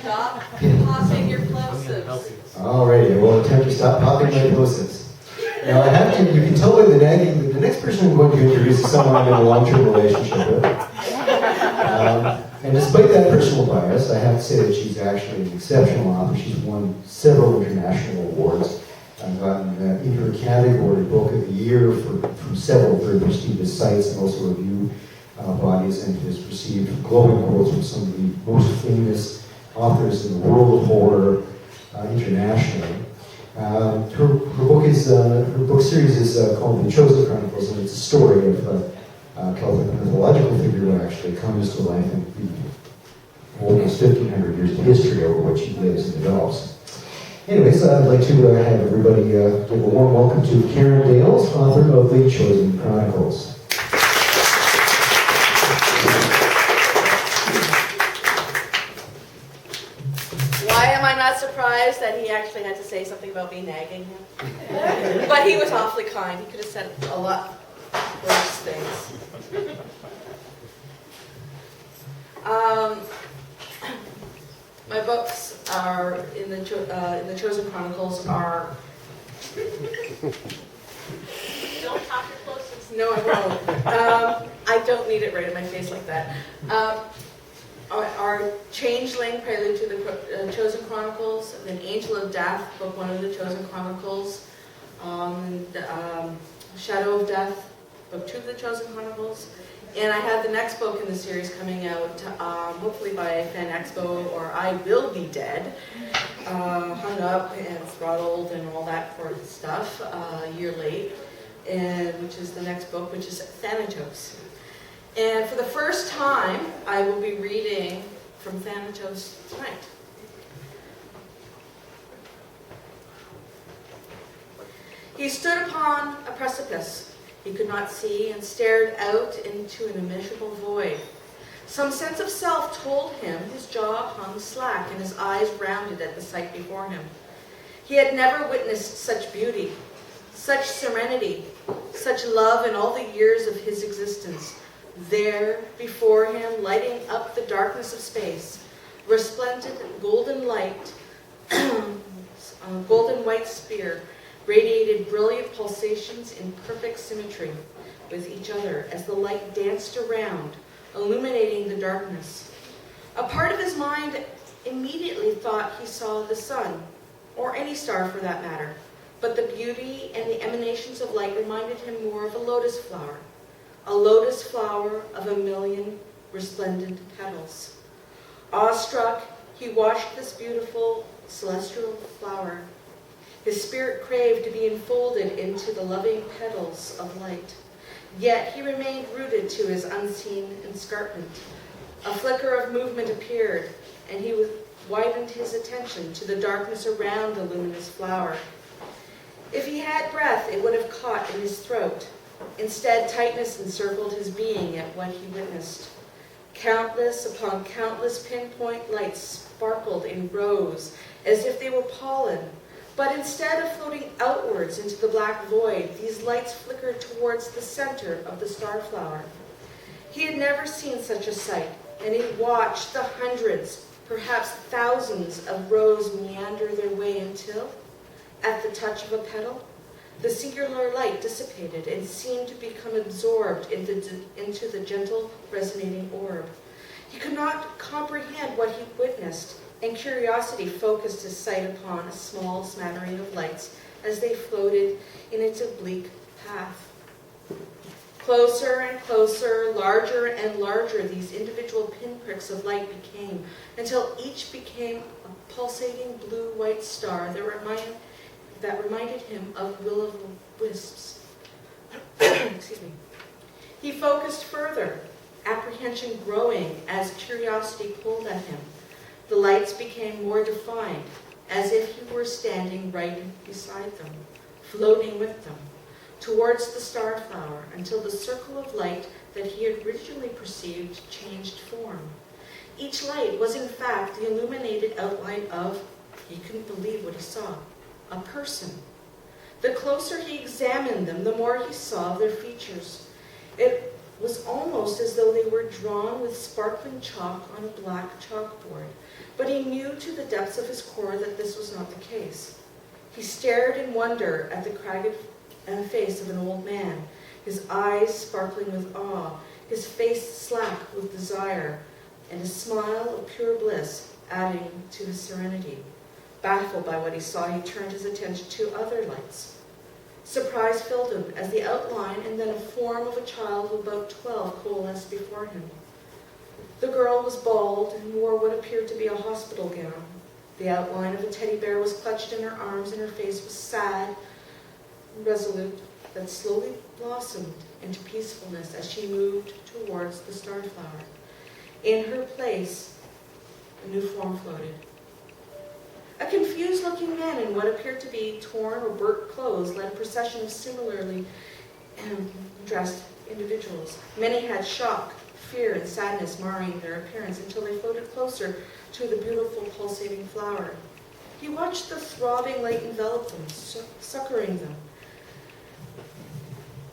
Stop popping your plosives. Alrighty, I will attempt to stop popping my plosives. Now I have to, you can tell by the nagging, the next person I'm going to introduce is someone I'm in a long-term relationship with. And despite that personal bias, I have to say that she's actually an exceptional author. She's won several international awards. I've gotten in her category Book of the Year from several very prestigious sites and also review bodies, and has received glowing quotes from some of the most famous authors in the world of horror internationally. Her book series is called The Chosen Chronicles, and it's a story of Celtic mythological figure who actually comes to life in the almost 1,500 years of history over which he lives and develops. Anyways, I'd like to have everybody give a warm welcome to Karen Dales, author of The Chosen Chronicles. Why am I not surprised that he actually had to say something about me nagging him? But he was awfully kind. He could have said a lot worse things. My books are in the Chosen Chronicles are. Don't talk your closest. No, I won't. I don't need it right in my face like that. Our Changeling, Prelude to the Chosen Chronicles, and then Angel of Death, Book 1 of the Chosen Chronicles, Shadow of Death, Book 2 of the Chosen Chronicles, and I have the next book in the series coming out, hopefully by Fan Expo, or I Will Be Dead, hung up and throttled and all that sort of stuff, a year late, and which is the next book, which is Thanatos. And for the first time, I will be reading from Thanatos tonight. He stood upon a precipice. He could not see and stared out into an immeasurable void. Some sense of self told him his jaw hung slack and his eyes rounded at the sight before him. He had never witnessed such beauty, such serenity, such love in all the years of his existence. There, before him, lighting up the darkness of space, resplendent golden light, golden white spear, radiated brilliant pulsations in perfect symmetry with each other as the light danced around, illuminating the darkness. A part of his mind immediately thought he saw the sun, or any star for that matter, but the beauty and the emanations of light reminded him more of a lotus flower of 1,000,000 resplendent petals. Awestruck, he watched this beautiful celestial flower. His spirit craved to be enfolded into the loving petals of light. Yet he remained rooted to his unseen escarpment. A flicker of movement appeared, and he widened his attention to the darkness around the luminous flower. If he had breath, it would have caught in his throat. Instead, tightness encircled his being at what he witnessed. Countless upon countless pinpoint lights sparkled in rows as if they were pollen. But instead of floating outwards into the black void, these lights flickered towards the center of the starflower. He had never seen such a sight, and he watched the hundreds, perhaps thousands of rows meander their way until, at the touch of a petal, the singular light dissipated and seemed to become absorbed into the gentle, resonating orb. He could not comprehend what he witnessed, and curiosity focused his sight upon a small smattering of lights as they floated in its oblique path. Closer and closer, larger and larger, these individual pinpricks of light became, until each became a pulsating blue-white star that reminded him of will-o'-the-wisps. Excuse me. He focused further, apprehension growing as curiosity pulled at him. The lights became more defined, as if he were standing right beside them, floating with them, towards the starflower, until the circle of light that he had originally perceived changed form. Each light was in fact the illuminated outline of, he couldn't believe what he saw, a person. The closer he examined them, the more he saw of their features. It was almost as though they were drawn with sparkling chalk on a black chalkboard, but he knew to the depths of his core that this was not the case. He stared in wonder at the cragged face of an old man, his eyes sparkling with awe, his face slack with desire, and a smile of pure bliss adding to his serenity. Baffled by what he saw, he turned his attention to other lights. Surprise filled him as the outline and then a form of a child of about 12 coalesced before him. The girl was bald and wore what appeared to be a hospital gown. The outline of a teddy bear was clutched in her arms, and her face was sad, resolute, that slowly blossomed into peacefulness as she moved towards the starflower. In her place, a new form floated. A confused-looking man in what appeared to be torn or burnt clothes led a procession of similarly dressed individuals. Many had shock, fear, and sadness marring their appearance until they floated closer to the beautiful pulsating flower. He watched the throbbing light envelop them, succoring them,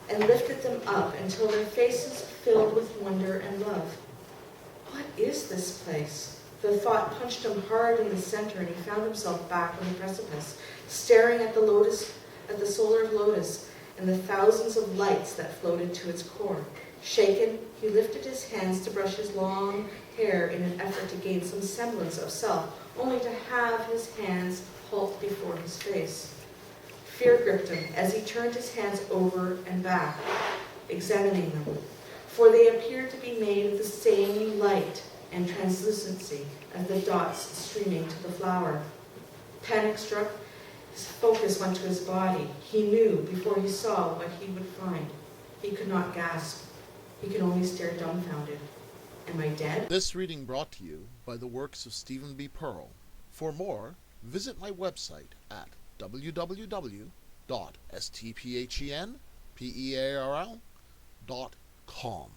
and lifted them up until their faces filled with wonder and love. What is this place? The thought punched him hard in the center, and he found himself back on the precipice, staring at the solar lotus, and the thousands of lights that floated to its core. Shaken, he lifted his hands to brush his long hair in an effort to gain some semblance of self, only to have his hands halt before his face. Fear gripped him as he turned his hands over and back, examining them, for they appeared to be made of the same light and translucency as the dots streaming to the flower. Panic struck, his focus went to his body. He knew before he saw what he would find. He could not gasp. He could only stare dumbfounded. Am I dead? This reading brought to you by the works of Stephen B. Pearl. For more, visit my website at www.stphenperl.com.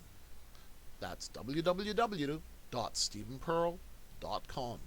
That's www.stephenpearl.com.